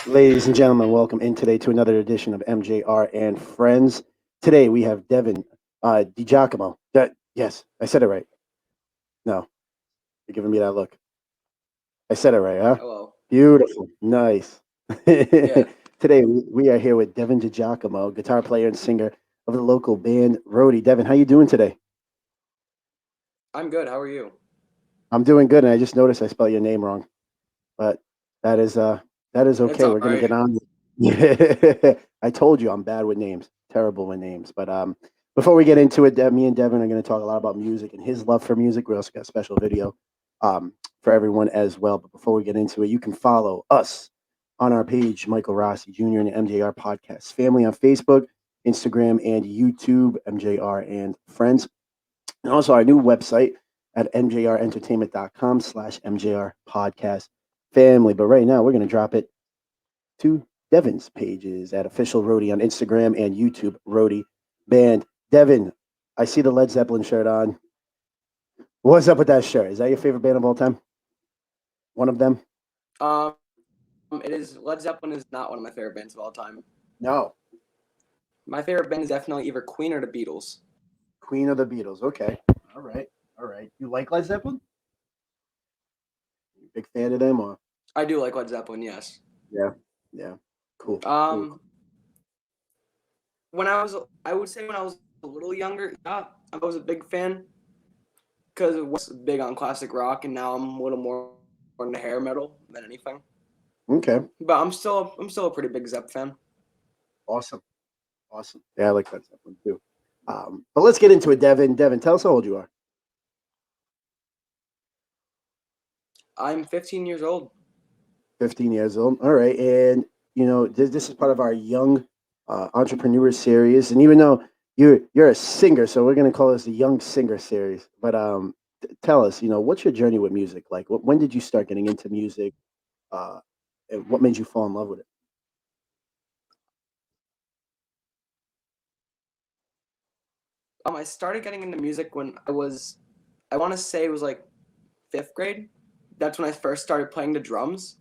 Ladies and gentlemen, welcome in today to another edition of MJR and Friends. Today we have Devon DiGiacomo. Yes, I said it right. No, you're giving me that look. I said it right, huh? Hello. Beautiful. Nice. Yeah, Today we are here with Devon DiGiacomo, guitar player and singer of the local band Rhody. Devon, how you doing today? I'm good. How are you? I'm doing good, and I just noticed I spelled your name wrong, but that is uh that is It's okay. all We're gonna right. get on. Yeah, I told you I'm bad with names, terrible with names. But before we get into it, me and Devin are gonna talk a lot about music and his love for music. We also got a special video for everyone as well. But before we get into it, you can follow us on our page, Michael Rossi Jr. and the MJR Podcast Family on Facebook, Instagram, and YouTube, MJR and Friends, and also our new website at mjrentertainment.com/MJR Podcast Family. But right now, we're gonna drop it to Devon's pages at official Rhody on Instagram and YouTube, Rhody Band. Devon, I see the Led Zeppelin shirt on. What's up with that shirt? Is that your favorite band of all time? One of them? It is Led Zeppelin is not one of my favorite bands of all time. No. My favorite band is definitely either Queen or the Beatles. Queen of the Beatles. Okay. All right. All right. You like Led Zeppelin? You a big fan of them or? I do like Led Zeppelin, yes. Yeah. Yeah. Cool. Cool. Um, when I would say when I was a little younger, yeah, I was a big fan because it was big on classic rock, and now I'm a little more into hair metal than anything. Okay. But I'm still a pretty big Zepp fan. Awesome. Awesome. Yeah, I like Led Zeppelin too. But let's get into it, Devon. Devon, tell us how old you are. I'm 15 years old. 15 years old. All right. And, this is part of our young entrepreneur series. And even though you're a singer, so we're going to call this the Young Singer series. But tell us, what's your journey with music? Like, when did you start getting into music? Uh, and what made you fall in love with it? I started getting into music when I want to say it was like fifth grade. That's when I first started playing the drums.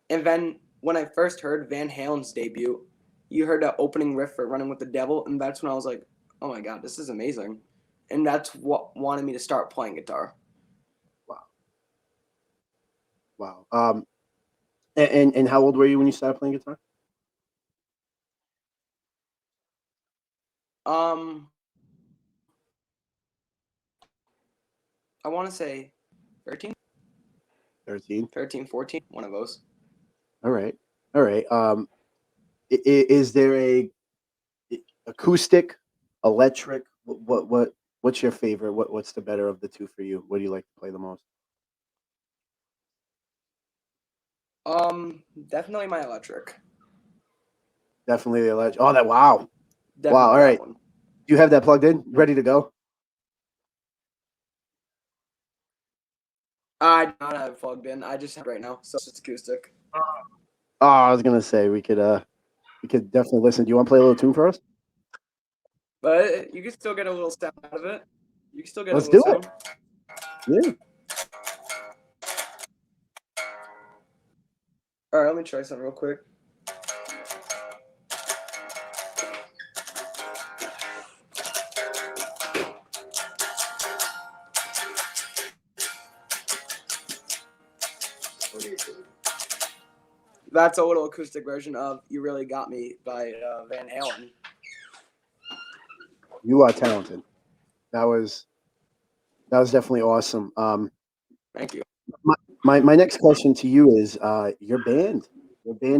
And then when I first heard Van Halen's debut, you heard the opening riff for Running with the Devil, and that's when I was like, oh my God, this is amazing. And that's what wanted me to start playing guitar. Wow. Wow. And how old were you when you started playing guitar? Um, I want to say 13, 13. 13, 14, one of those. All right. All right. Is there a acoustic, electric? What's your favorite? What's the better of the two for you? What do you like to play the most? Definitely my electric. Definitely the electric. Oh, that wow, wow. Definitely All that right, one. do you have that plugged in, ready to go? I do not have it plugged in. I just have it right now, so it's acoustic. Oh, I was gonna say we could definitely listen. Do you want to play a little tune for us? But you can still get a little sound out of it. You can still get a Let's little do it. sound. Yeah. All right, let me try something real quick. That's a little acoustic version of "You Really Got Me" by Van Halen. You are talented. That was that was definitely awesome. Thank you. My my next question to you is your band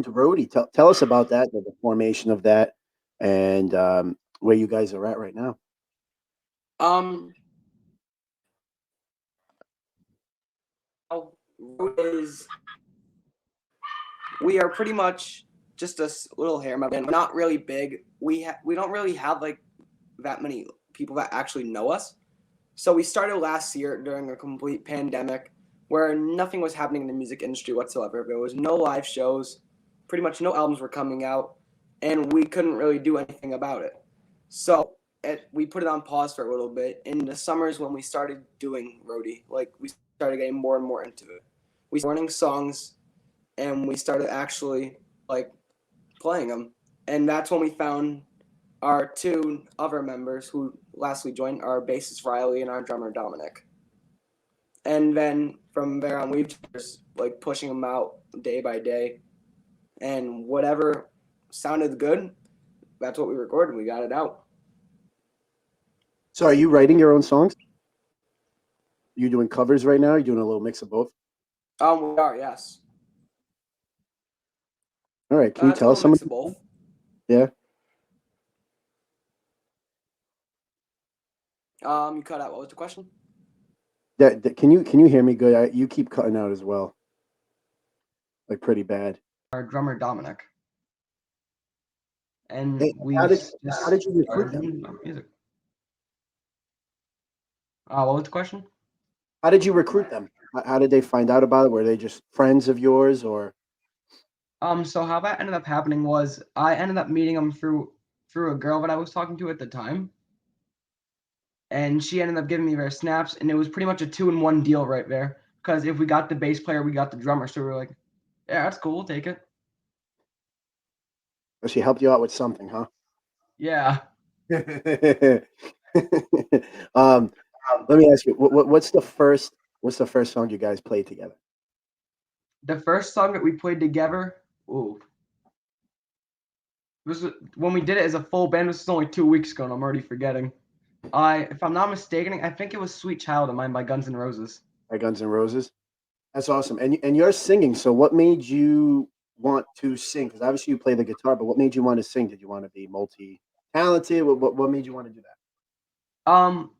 Rhody. Tell us about that, the formation of that, and where you guys are at right now. Um, is we are pretty much just a little hair metal band. We're not really big. We don't really have like that many people that actually know us. So we started last year during a complete pandemic where nothing was happening in the music industry whatsoever. There was no live shows, pretty much no albums were coming out, and we couldn't really do anything about it. So we put it on pause for a little bit. In the summers when we started doing Rhody, like we started getting more and more into it. We started learning songs, and we started actually like playing them, and that's when we found our two other members who lastly joined, our bassist Riley and our drummer Dominic. And then from there on, we've just like pushing them out day by day, and whatever sounded good, that's what we recorded. We got it out. So are you writing your own songs? You doing covers right now? You doing a little mix of both? We are, yes. All right. Can you It's a tell us little some? mix of both. Yeah. You cut out. What was the question? Can you hear me good? You keep cutting out as well, like pretty bad. Our drummer Dominic, and Hey, we how did just how did you recruit started them? doing music. What was the question? How did you recruit them? How did they find out about it? Were they just friends of yours, or? So how that ended up happening was I ended up meeting him through a girl that I was talking to at the time, and she ended up giving me their snaps, and it was pretty much a 2-in-1 deal right there. Because if we got the bass player, we got the drummer, so we were like, yeah, that's cool, we'll take it. She helped you out with something, huh? Yeah. um, let me ask you, what's the first song you guys played together? The first song that we played together, ooh, this was when we did it as a full band. This was only 2 weeks ago, and I'm already forgetting. If I'm not mistaken, I think it was "Sweet Child of Mine" by Guns N' Roses. By Guns N' Roses. That's awesome. And you're singing. So what made you want to sing? Because obviously you play the guitar, but what made you want to sing? Did you want to be multi-talented? What made you want to do that? Um,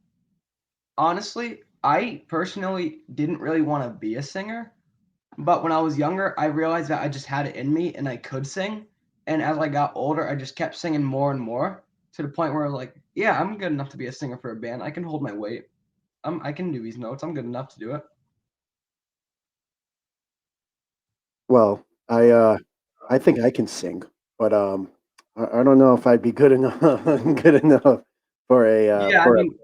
Honestly, I personally didn't really want to be a singer, but when I was younger, I realized that I just had it in me and I could sing. And as I got older, I just kept singing more and more to the point where I was like, yeah, I'm good enough to be a singer for a band. I can hold my weight. I can do these notes. I'm good enough to do it. Well, I think I can sing, but I don't know if I'd be good enough good enough for a Yeah, I for a mean,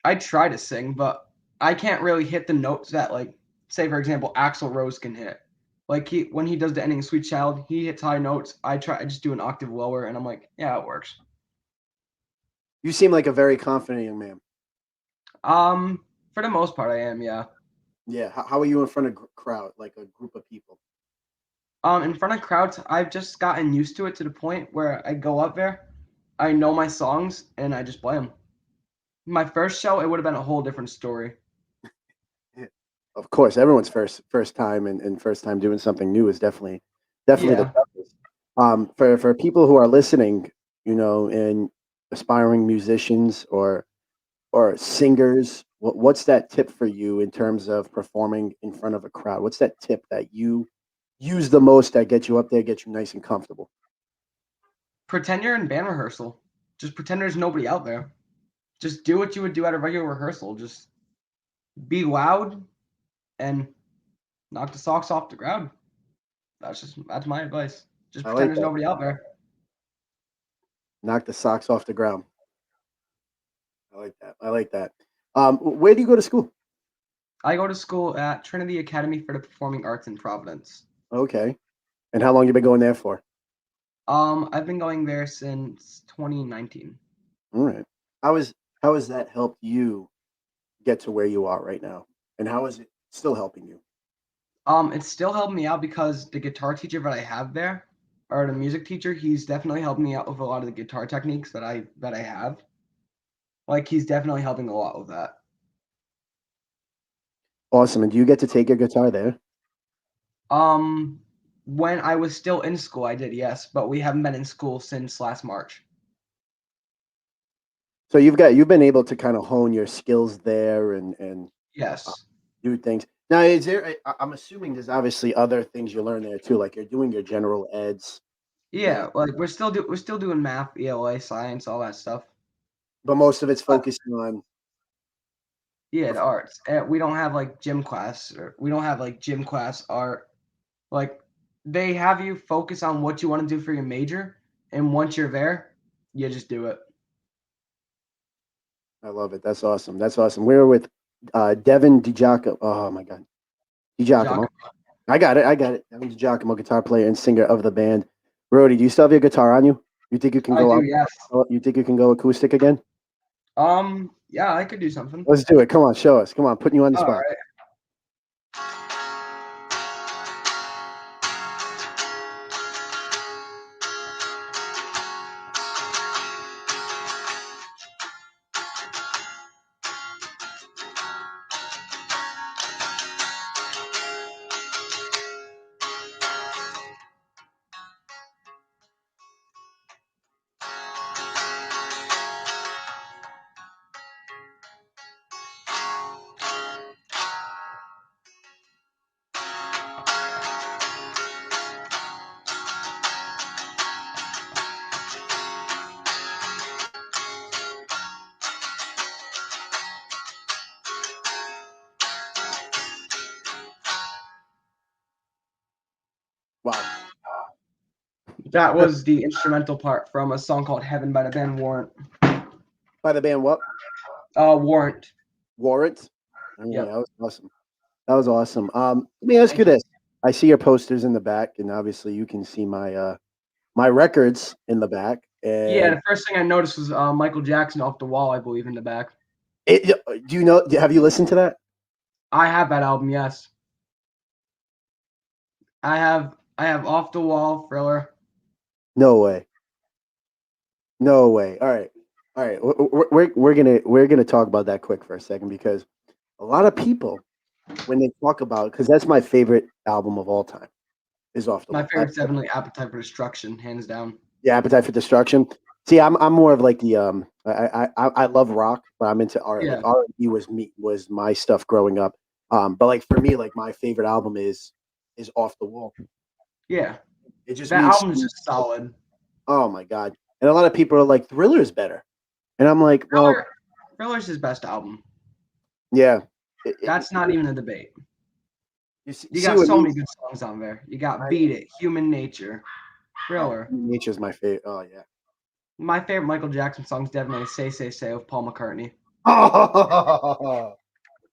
I try to sing, but I can't really hit the notes that, like, say for example, Axl Rose can hit. Like when he does the ending of Sweet Child, he hits high notes. I just do an octave lower, and I'm like, yeah, it works. You seem like a very confident young man. For the most part, I am, yeah. Yeah. How are you in front of crowd, like a group of people? In front of crowds, I've just gotten used to it to the point where I go up there, I know my songs, and I just play them. My first show, it would have been a whole different story. Yeah. Of course, everyone's first time and first time doing something new is definitely the Yeah. toughest. For people who are listening, and aspiring musicians or singers, what's that tip for you in terms of performing in front of a crowd? What's that tip that you use the most that gets you up there, get you nice and comfortable? Pretend you're in band rehearsal. Just pretend there's nobody out there. Just do what you would do at a regular rehearsal. Just be loud and knock the socks off the ground. That's my advice. Just I pretend like there's that. nobody out there. Knock the socks off the ground. I like that. I like that. Where do you go to school? I go to school at Trinity Academy for the Performing Arts in Providence. Okay. And how long you been going there for? I've been going there since 2019. All right. How has that helped you get to where you are right now? And how is it still helping you? It's still helping me out because the guitar teacher that I have there, or the music teacher, he's definitely helped me out with a lot of the guitar techniques that I have. Like he's definitely helping a lot with that. Awesome. And do you get to take your guitar there? Um, when I was still in school, I did, yes, but we haven't been in school since last March. So you've been able to kind of hone your skills there and uh, Yes. do things. Now, is there? I'm assuming there's obviously other things you learn there too, like you're doing your general eds, and Yeah, like we're still doing math, ELA, science, all that stuff. but most of it's But focusing on. yeah, the perf- arts. We don't have like gym class, or we don't have like gym class art. Like they have you focus on what you want to do for your major, and once you're there, you just do it. I love it. That's awesome. That's awesome. We were with Devon DiGiacomo. Oh my God, DiGiacomo. Jock. I got it. I got it. Devon DiGiacomo, guitar player and singer of the band. Rhody, do you still have your guitar on you? You think you can I go do, up? yes. You think you can go acoustic again? Yeah, I could do something. Let's do it. Come on, show us. Come on, putting you on the All spot. right. Wow. That was the instrumental part from a song called Heaven by the band Warrant. By the band what? Warrant. Warrant. Oh, Yep. that was awesome. That was awesome. Let me ask you this. I see your posters in the back, and obviously you can see my records in the back. Yeah, And the first thing I noticed was Michael Jackson Off the Wall, I believe, in the back. do you know? Have you listened to that? I have that album, yes. I have Off the Wall, Thriller. No way. No way. All right. All right. We're gonna talk about that quick for a second because a lot of people when they talk about because that's my favorite album of all time is Off the My Wall. favorite's definitely Appetite for Destruction, hands down. Yeah, Appetite for Destruction. See, I'm more of like the I love rock, but I'm into art. Yeah. Like R&B was my stuff growing up. But like for me, like my favorite album is Off the Wall. Yeah. It just That means album's just solid. oh my god. And a lot of people are like Thriller is better, and I'm like, well, Thriller's his best album. yeah. That's not even a debate. You You see got what so me- many good songs on there. You got Beat It, Human Nature, Thriller. Nature's my favorite. Oh yeah. My favorite Michael Jackson song is definitely Say Say Say with Paul McCartney. Oh,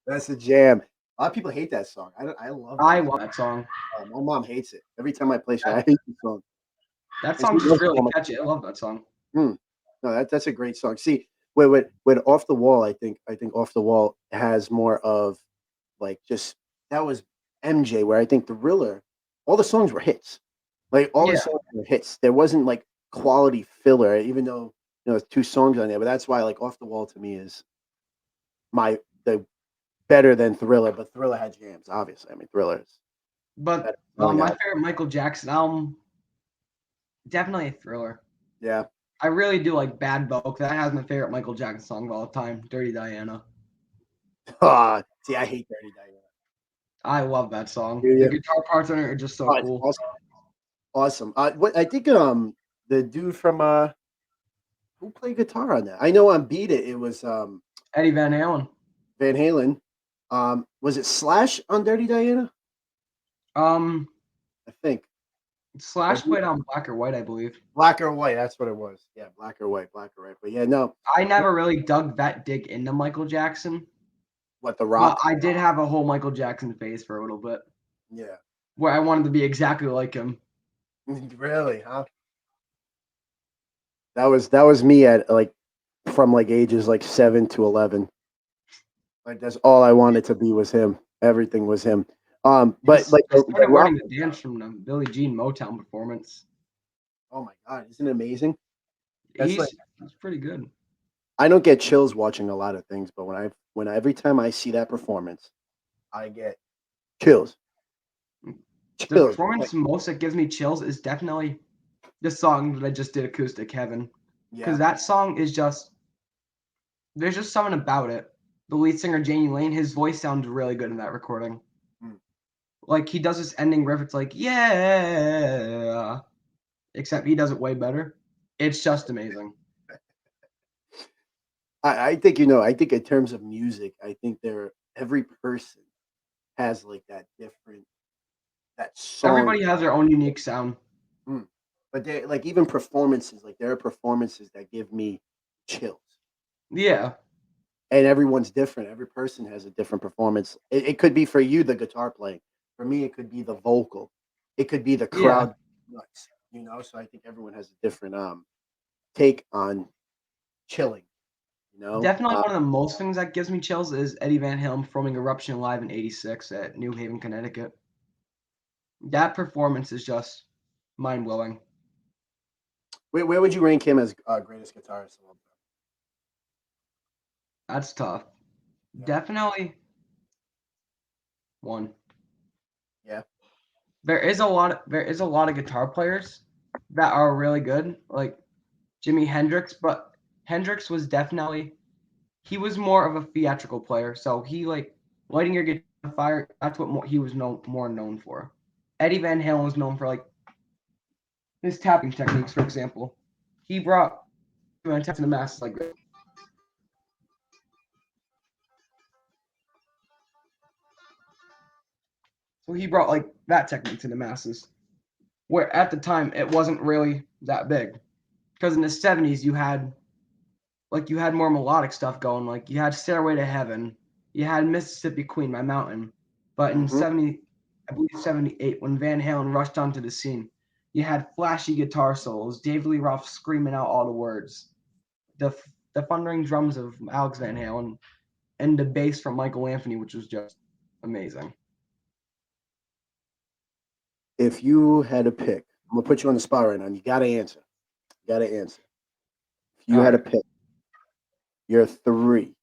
that's a jam. A lot of people hate that song. I love I that. love that song. My mom hates it. Every time I play it, I hate the song. That And she song's just loves really Paul catchy. I love that song. No, that's a great song. See, with Off the Wall, I think Off the Wall has more of like just that was MJ, where I think Thriller, all the songs were hits. Like all the Yeah. songs were hits. There wasn't like quality filler, even though there's two songs on there. But that's why like Off the Wall to me is the better than Thriller. But Thriller had jams, obviously. I mean, Thriller is But better my favorite Michael Jackson album, definitely a Thriller. Yeah. I really do like Bad Boy. That has my favorite Michael Jackson song of all time, Dirty Diana. See, I hate Dirty Diana. I love that song. Do The you? guitar parts on it are just so Oh, it's cool. awesome. What I think the dude from who played guitar on that? I know on Beat It, it was Eddie Van Halen. Van Halen. Was it Slash on Dirty Diana? Um, I think Slash played on Black or White, I believe. Black or White. That's what it was. Yeah, Black or White, Black or White. But yeah, no. I never really dug that dig into Michael Jackson, What the but Rock? I did have a whole Michael Jackson phase for a little bit Yeah. where I wanted to be exactly like him. Really? Huh? That was me at like from like ages like 7 to 11. Like that's all I wanted to be was him. Everything was him. But like I the started Rock. learning to dance from the Billie Jean Motown performance. Oh my God, isn't it amazing? That's He's pretty good. I don't get chills watching a lot of things, but every time I see that performance, I get chills. The Chills. performance most that gives me chills is definitely the song that I just did, Acoustic Heaven. Because that song is just, there's just something about it. The lead singer, Janie Lane, his voice sounds really good in that recording. Like, he does this ending riff, it's like, yeah. Except he does it way better. It's just amazing. I think I think in terms of music, I think every person has like that different that song. Everybody has their own unique sound. But they like even performances, like there are performances that give me chills. Yeah. And everyone's different. Every person has a different performance. It could be for you the guitar playing. For me, it could be the vocal. It could be the crowd nuts, So I think everyone has a different take on chilling, Definitely one of the most things that gives me chills is Eddie Van Halen performing Eruption live in '86 at New Haven, Connecticut. That performance is just mind-blowing. Where would you rank him as greatest guitarist of all time? That's tough. Yeah. Definitely one. Yeah. There is a lot of guitar players that are really good, like Jimi Hendrix, but Hendrix was he was more of a theatrical player, so he like lighting your guitar on fire. That's what he was more known for. Eddie Van Halen was known for like his tapping techniques, for example. He brought to the masses like this. So he brought like that technique to the masses, where at the time it wasn't really that big, because in the '70s you had more melodic stuff going. Like you had Stairway to Heaven, you had Mississippi Queen by Mountain, but in I believe '78, when Van Halen rushed onto the scene, you had flashy guitar solos, David Lee Roth screaming out all the words, the thundering drums of Alex Van Halen, and the bass from Michael Anthony, which was just amazing. If you had to pick, I'm gonna put you on the spot right now. And you gotta answer. If you had to pick your 3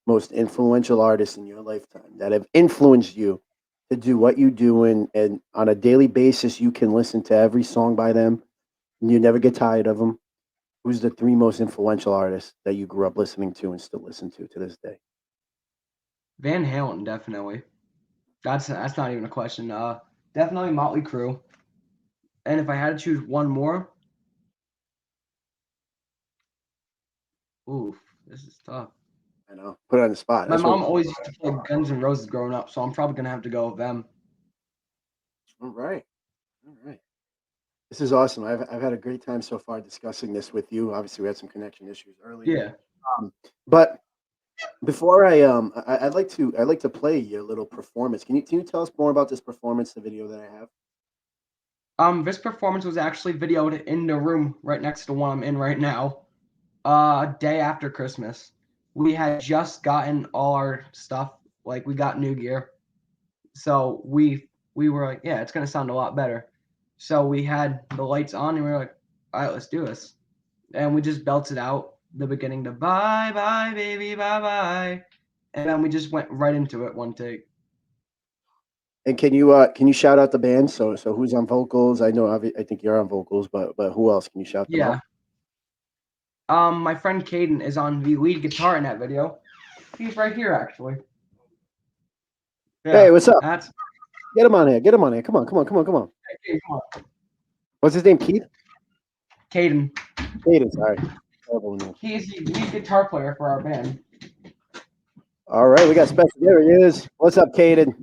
most influential artists in your lifetime that have influenced you to do what you do, and on a daily basis you can listen to every song by them and you never get tired of them. Who's the 3 most influential artists that you grew up listening to and still listen to this day? Van Halen, definitely. That's not even a question. Definitely Motley Crue. And if I had to choose one more, oof, this is tough. I know. Put it on the spot. My mom always used to play Guns N' Roses growing up, so I'm probably gonna have to go with them. All right. This is awesome. I've had a great time so far discussing this with you. Obviously, we had some connection issues earlier. Yeah. But before I'd like to play your little performance. Can you tell us more about this performance, the video that I have? This performance was actually videoed in the room right next to the one I'm in right now. Day after Christmas. We had just gotten all our stuff, like we got new gear. So we were like, yeah, it's gonna sound a lot better. So we had the lights on and we were like, all right, let's do this. And we just belted out the beginning to bye bye baby bye bye. And then we just went right into it one take. And can you shout out the band? So who's on vocals? I know I think you're on vocals, but who else can you shout them out? My friend Caden is on the lead guitar in that video. He's right here actually. Yeah, hey, what's up? Get him on here. Come on. Come on. Hey, come on. What's his name? Keith? Caden. Sorry. He is the lead guitar player for our band. All right, we got special. There he is. What's up, Caden?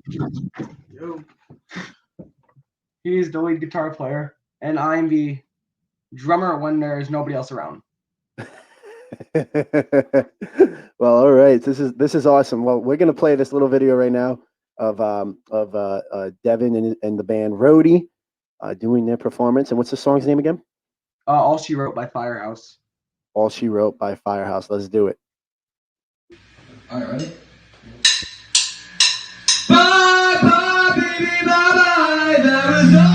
Yo. He is the lead guitar player, and I'm the drummer when there is nobody else around. Well, all right. This is awesome. Well, we're gonna play this little video right now of Devon and the band Rhody doing their performance. And what's the song's name again? All She Wrote by Firehouse. All She Wrote by Firehouse. Let's do it. All right, ready? Bye bye baby bye bye. There is no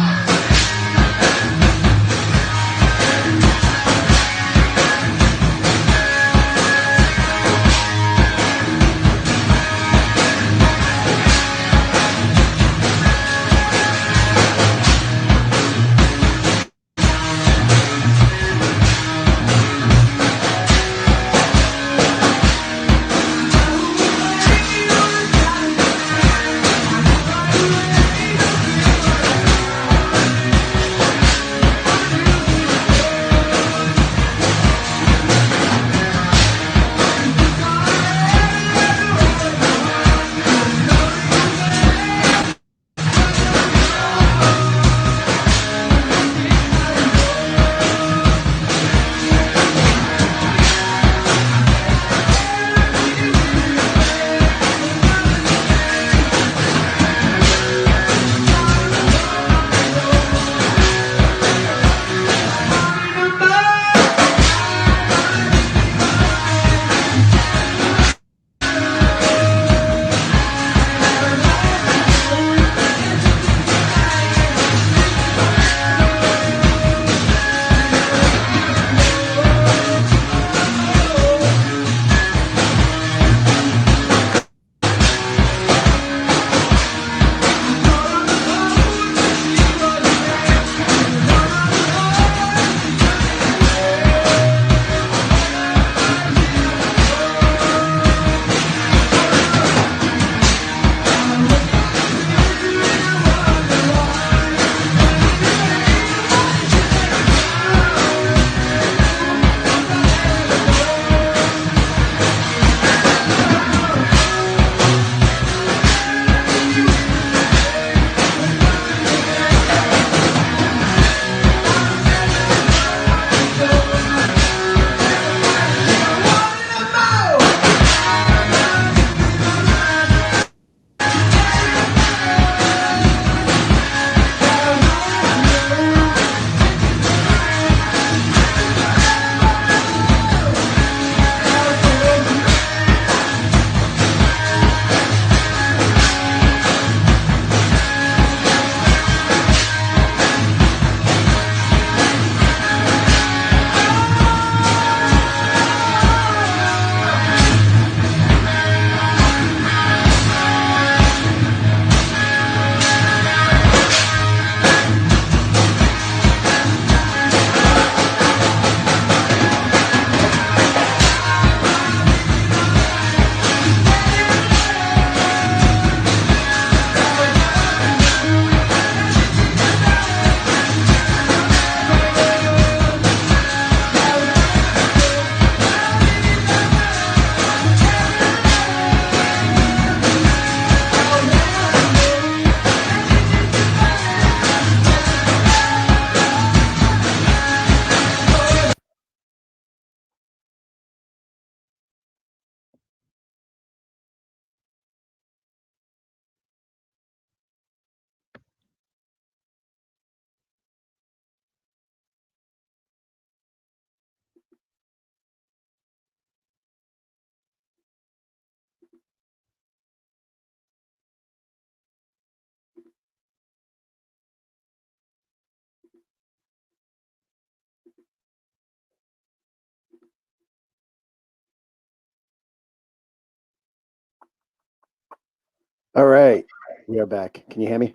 All right, we are back. Can you hear me?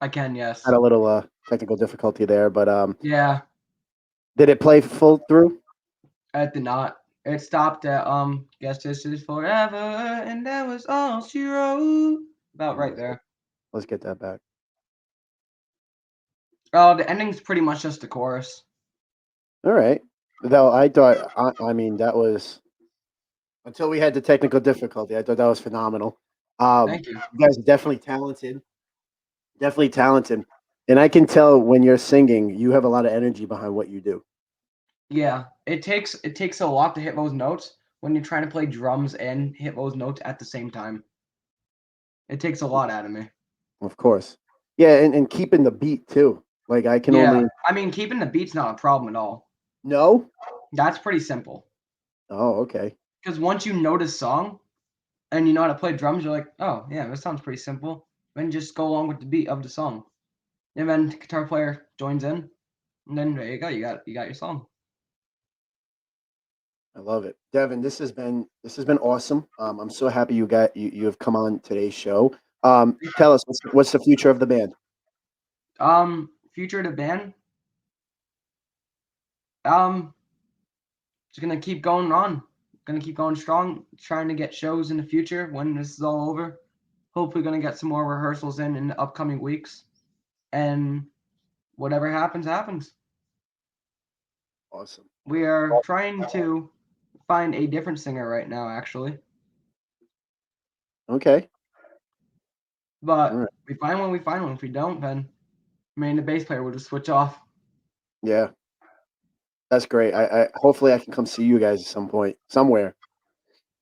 I can, yes. Had a little technical difficulty there, but Yeah, did it play full through? it did not. It stopped at guess this is forever, and that was all she wrote. About right there. Let's get that back. Oh, the ending's pretty much just the chorus. All right. Though I thought, I mean, that was until we had the technical difficulty. I thought that was phenomenal. Thank you. You guys are definitely talented. Definitely talented. And I can tell when you're singing, you have a lot of energy behind what you do. Yeah, it takes a lot to hit those notes when you're trying to play drums and hit those notes at the same time. It takes a lot out of me. Of course. Yeah, and keeping the beat too. Like I can Yeah, only I mean, keeping the beat's not a problem at all. No? That's pretty simple. Oh, okay. Because once you know the song and you know how to play drums, you're like, oh yeah, this sounds pretty simple. Then just go along with the beat of the song. And then the guitar player joins in, and then there you go. You got your song. I love it. Devon, this has been awesome. I'm so happy you have come on today's show. Tell us what's the future of the band? Future of the band. Just gonna keep going on. Gonna keep going strong. Trying to get shows in the future when this is all over. Hopefully, gonna get some more rehearsals in the upcoming weeks, and whatever happens, happens. Awesome. We are trying to find a different singer right now, actually. Okay. But All right. we find one, we find one. If we don't, then the bass player will just switch off. Yeah. That's great. I hopefully I can come see you guys at some point, somewhere.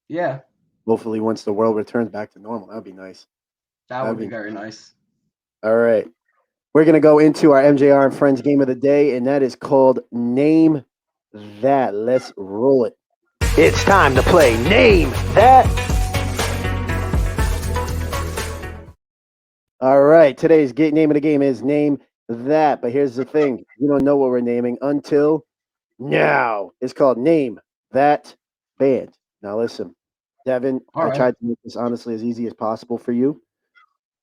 Yeah, Hopefully once the world returns back to normal. That'd be nice. that would be very nice. All right. We're gonna go into our MJR and Friends game of the day, and that is called Name That. Let's roll it. It's time to play Name That. All right. Today's name of the game is Name That. But here's the thing: you don't know what we're naming until now. It's called Name That Band. Now listen, Devin, All I right. tried to make this honestly as easy as possible for you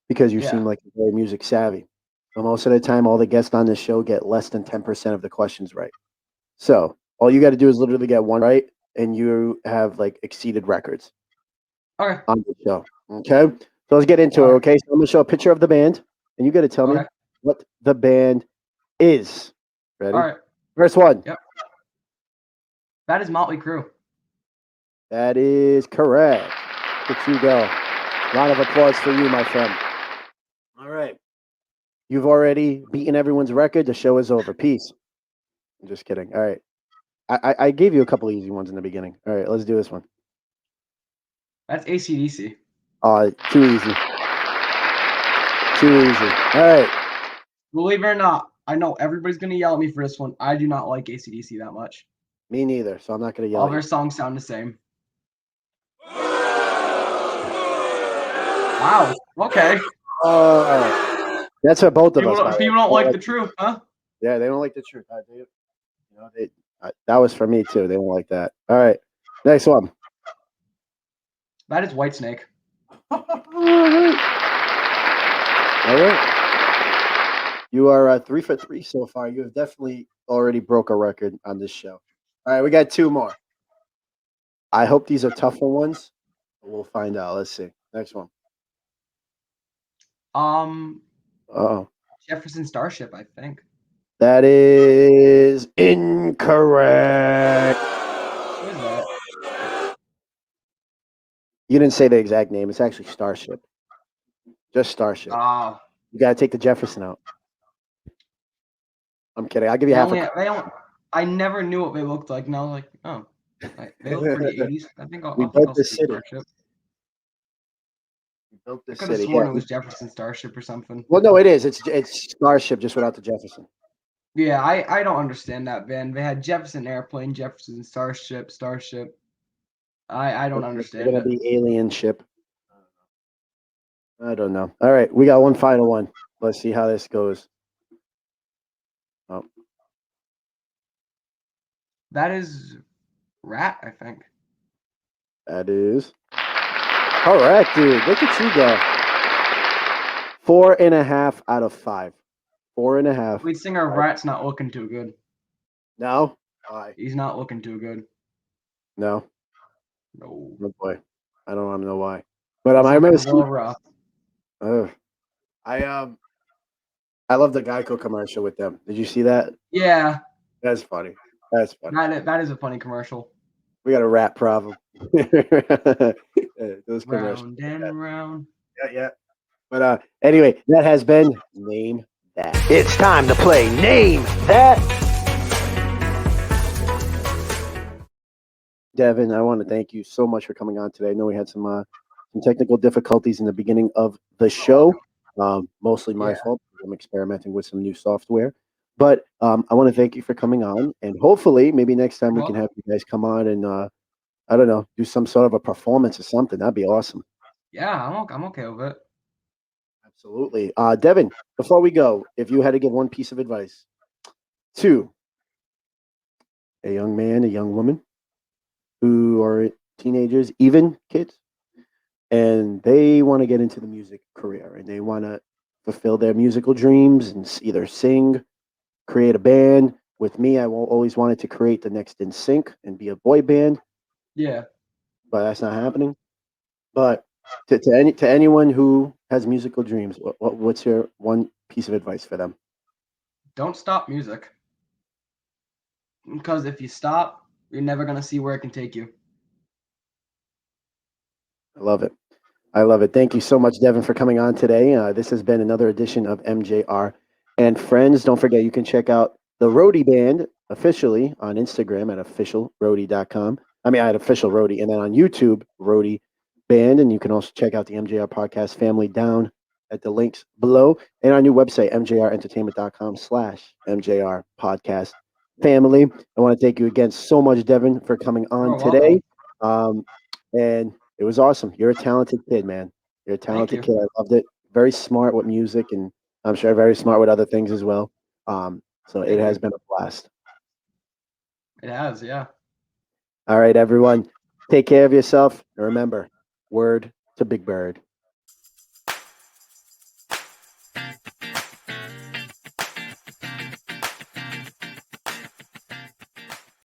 because you seem like you're very music savvy. But most of the time, all the guests on this show get less than 10% of the questions right. So all you got to do is literally get one right, and you have like exceeded records Okay. on the show. Okay, so let's get into it. All right. Okay, so I'm gonna show a picture of the band, and you got to tell me Okay. what the band is. Ready? All right. First one. Yep. That is Motley Crue. That is correct. Look at you go. Round of applause for you, my friend. All right. You've already beaten everyone's record. The show is over. Peace. I'm just kidding. All right. I gave you a couple easy ones in the beginning. All right, let's do this one. That's AC/DC. Too easy. Too easy. All right. Believe it or not, I know everybody's gonna yell at me for this one. I do not like AC/DC that much. Me neither. So I'm not gonna yell All at their you. songs sound the same. Wow. Okay. Oh, that's for both of us. by the way. People don't like the truth, huh? Yeah, they don't like the truth. That was for me too. They don't like that. All right. Next one. That is Whitesnake. All right. You are 3 for 3 so far. You have definitely already broke a record on this show. All right, we got two more. I hope these are tougher ones. But we'll find out. Let's see. Next one. Uh-oh. Jefferson Starship, I think. That is incorrect. What is that? You didn't say the exact name. It's actually Starship. Just Starship. Oh. You got to take the Jefferson out. I'm kidding. I'll give you half a. I never knew what they looked like. Now I was like, oh, they look pretty 80s. I think I'll the say city. Starship. We built I this could have city. sworn Yeah. it was Jefferson Starship or something. Well, no, it is. It's Starship just without the Jefferson. Yeah, I don't understand that band. They had Jefferson Airplane, Jefferson Starship. I don't understand It's it. gonna be Alien Ship. I don't know. All right, we got one final one. Let's see how this goes. Oh, That is Rat, I think. that is correct, dude. Look at you go. 4.5 out of 5. 4.5. Lead singer of Rat's not looking too good. No? Why? He's not looking too good. No? No. Oh boy. I don't want to know why. But He's I looking remember a little rough. I love the Geico commercial with them. Did you see that? Yeah, That's funny. That's funny. that is a funny commercial. We got a rap problem. Those commercials. Round and round. Yeah. But anyway, that has been Name That. It's time to play Name That. Devin, I want to thank you so much for coming on today. I know we had some technical difficulties in the beginning of the show. Mostly my fault. I'm experimenting with some new software. But I want to thank you for coming on. And hopefully, maybe next time we can have you guys come on and, I don't know, do some sort of a performance or something. That'd be awesome. Yeah, I'm okay with it. Absolutely. Devin, before we go, if you had to give one piece of advice to a young man, a young woman who are teenagers, even kids, and they want to get into the music career and they want to fulfill their musical dreams and either sing, create a band. With me, I always wanted to create the next In Sync and be a boy band, Yeah. but that's not happening. But to anyone who has musical dreams, what's your one piece of advice for them? Don't stop music. Because if you stop, you're never going to see where it can take you. I love it. I love it. Thank you so much, Devin, for coming on today. This has been another edition of MJR and Friends. Don't forget, you can check out the Rhody Band officially on Instagram at officialrhody.com. I mean, at official Rhody, and then on YouTube, Rhody Band. And you can also check out the MJR podcast family down at the links below, and our new website, mjrentertainment.com/MJR podcast family. I want to thank you again so much, Devin, for coming on today. And it was awesome. You're a talented kid, man. You're a talented kid. I loved it. Very smart with music, and I'm sure very smart with other things as well. So it has been a blast. It has, yeah. All right, everyone. Take care of yourself. And remember, word to Big Bird.